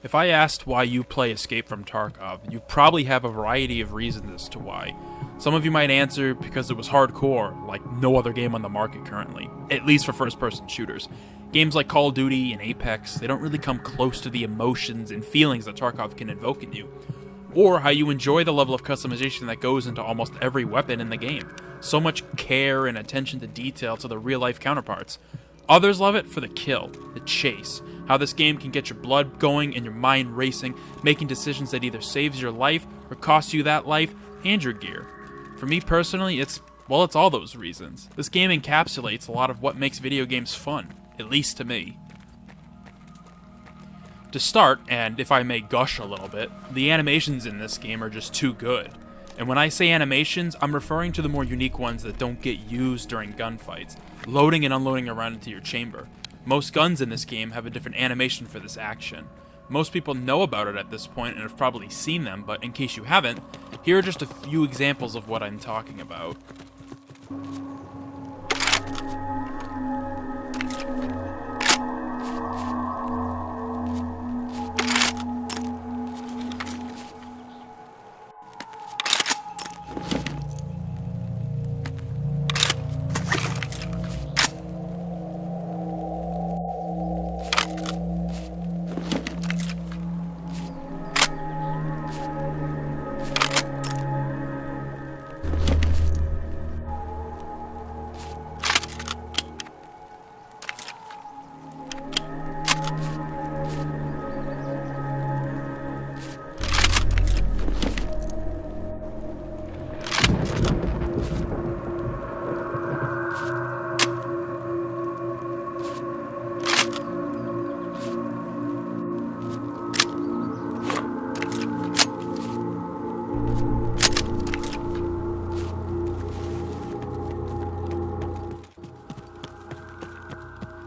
If I asked why you play Escape from Tarkov, you probably have a variety of reasons as to why. Some of you might answer because it was hardcore, like no other game on the market currently, at least for first-person shooters. Games like Call of Duty and Apex, they don't really come close to the emotions and feelings that Tarkov can invoke in you. Or how you enjoy the level of customization that goes into almost every weapon in the game. So much care and attention to detail to the real-life counterparts. Others love it for the kill, the chase, how this game can get your blood going and your mind racing, making decisions that either saves your life or costs you that life and your gear. For me personally, it's all those reasons. This game encapsulates a lot of what makes video games fun, at least to me. To start, and if I may gush a little bit, the animations in this game are just too good. And when I say animations, I'm referring to the more unique ones that don't get used during gunfights, loading and unloading around into your chamber. Most guns in this game have a different animation for this action. Most people know about it at this point and have probably seen them, but in case you haven't, here are just a few examples of what I'm talking about.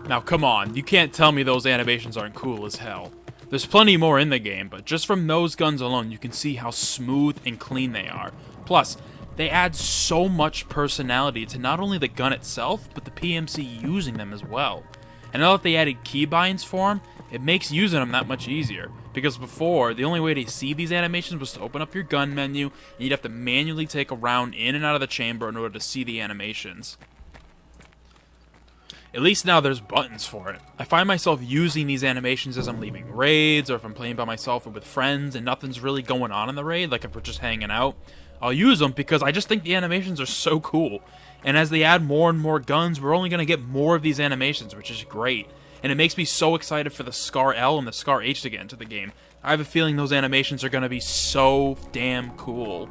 Now come on, you can't tell me those animations aren't cool as hell. There's plenty more in the game, but just from those guns alone, you can see how smooth and clean they are. Plus, they add so much personality to not only the gun itself, but the PMC using them as well. And now that they added keybinds for them, it makes using them that much easier. Because before, the only way to see these animations was to open up your gun menu, and you'd have to manually take a round in and out of the chamber in order to see the animations. At least now there's buttons for it. I find myself using these animations as I'm leaving raids, or if I'm playing by myself or with friends and nothing's really going on in the raid, like if we're just hanging out. I'll use them because I just think the animations are so cool. And as they add more and more guns, we're only going to get more of these animations, which is great. And it makes me so excited for the Scar L and the Scar H to get into the game. I have a feeling those animations are going to be so damn cool.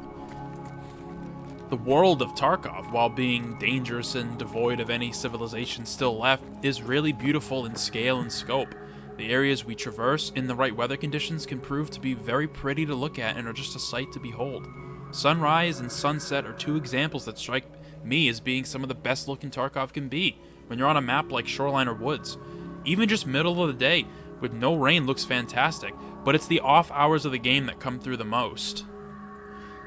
The world of Tarkov, while being dangerous and devoid of any civilization still left, is really beautiful in scale and scope. The areas we traverse in the right weather conditions can prove to be very pretty to look at and are just a sight to behold. Sunrise and sunset are two examples that strike me as being some of the best looking Tarkov can be when you're on a map like Shoreline or Woods. Even just middle of the day with no rain looks fantastic, but it's the off hours of the game that come through the most.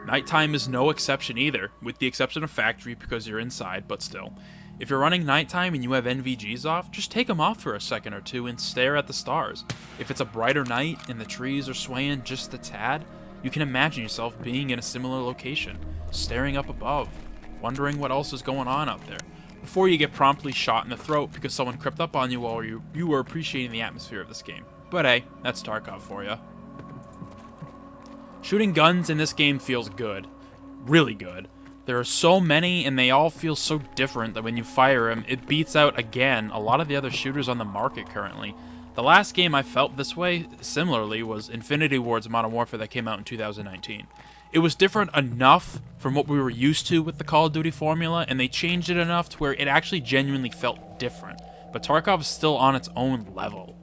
Nighttime is no exception either, with the exception of Factory because you're inside, but still. If you're running nighttime and you have NVGs off, just take them off for a second or two and stare at the stars. If it's a brighter night and the trees are swaying just a tad, you can imagine yourself being in a similar location, staring up above, wondering what else is going on out there, before you get promptly shot in the throat because someone crept up on you while you were appreciating the atmosphere of this game. But hey, that's Tarkov for you. Shooting guns in this game feels good. Really good. There are so many, and they all feel so different that when you fire them, it beats out, again, a lot of the other shooters on the market currently. The last game I felt this way, similarly, was Infinity Ward's Modern Warfare that came out in 2019. It was different enough from what we were used to with the Call of Duty formula, and they changed it enough to where it actually genuinely felt different. But Tarkov is still on its own level.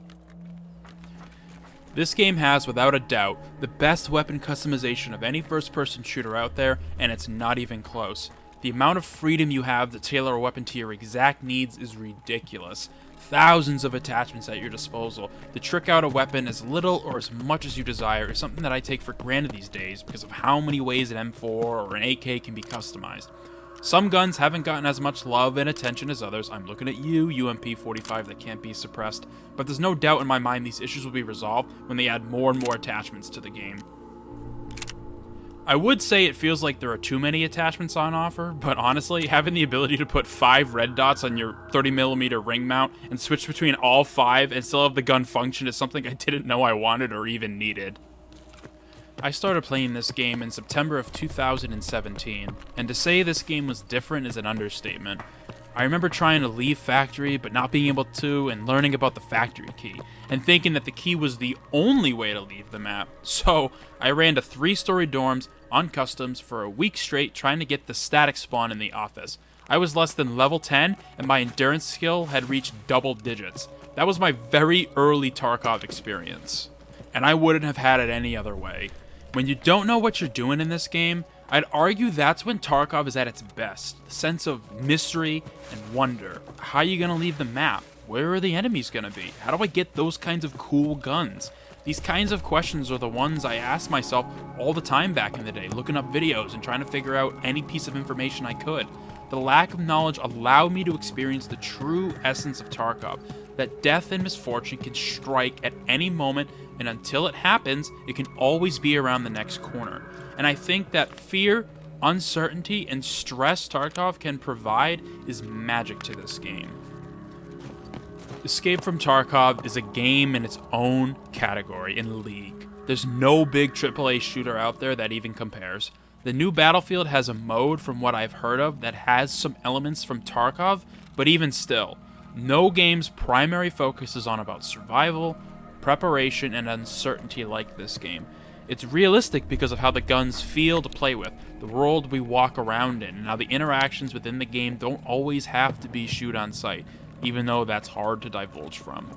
This game has, without a doubt, the best weapon customization of any first-person shooter out there, and it's not even close. The amount of freedom you have to tailor a weapon to your exact needs is ridiculous. Thousands of attachments at your disposal. To trick out a weapon as little or as much as you desire is something that I take for granted these days because of how many ways an M4 or an AK can be customized. Some guns haven't gotten as much love and attention as others. I'm looking at you, UMP-45 that can't be suppressed. But there's no doubt in my mind these issues will be resolved when they add more and more attachments to the game. I would say it feels like there are too many attachments on offer, but honestly, having the ability to put 5 red dots on your 30mm ring mount and switch between all 5 and still have the gun function is something I didn't know I wanted or even needed. I started playing this game in September of 2017, and to say this game was different is an understatement. I remember trying to leave factory, but not being able to, and learning about the factory key, and thinking that the key was the only way to leave the map. So, I ran to 3-story dorms on customs for a week straight trying to get the static spawn in the office. I was less than level 10, and my endurance skill had reached double digits. That was my very early Tarkov experience, and I wouldn't have had it any other way. When you don't know what you're doing in this game, I'd argue that's when Tarkov is at its best. The sense of mystery and wonder. How are you going to leave the map? Where are the enemies going to be? How do I get those kinds of cool guns? These kinds of questions are the ones I asked myself all the time back in the day, looking up videos and trying to figure out any piece of information I could. The lack of knowledge allowed me to experience the true essence of Tarkov, that death and misfortune can strike at any moment, and until it happens, it can always be around the next corner. And I think that fear, uncertainty, and stress Tarkov can provide is magic to this game. Escape from Tarkov is a game in its own category and league. There's no big AAA shooter out there that even compares. The new Battlefield has a mode, from what I've heard of, that has some elements from Tarkov, but even still, no game's primary focus is on about survival, preparation, and uncertainty like this game. It's realistic because of how the guns feel to play with, the world we walk around in, and how the interactions within the game don't always have to be shoot on sight, even though that's hard to divulge from.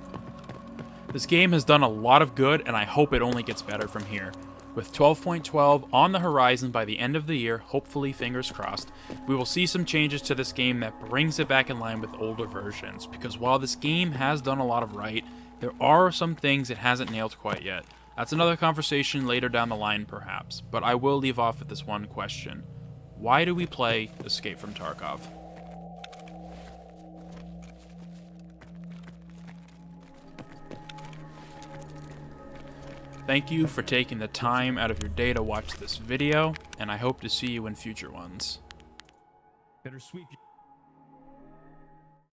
This game has done a lot of good, and I hope it only gets better from here. With 12.12 on the horizon by the end of the year, hopefully fingers crossed, we will see some changes to this game that brings it back in line with older versions, because while this game has done a lot of right, there are some things it hasn't nailed quite yet. That's another conversation later down the line perhaps, but I will leave off with this one question. Why do we play Escape from Tarkov? Thank you for taking the time out of your day to watch this video, and I hope to see you in future ones. Better sweep.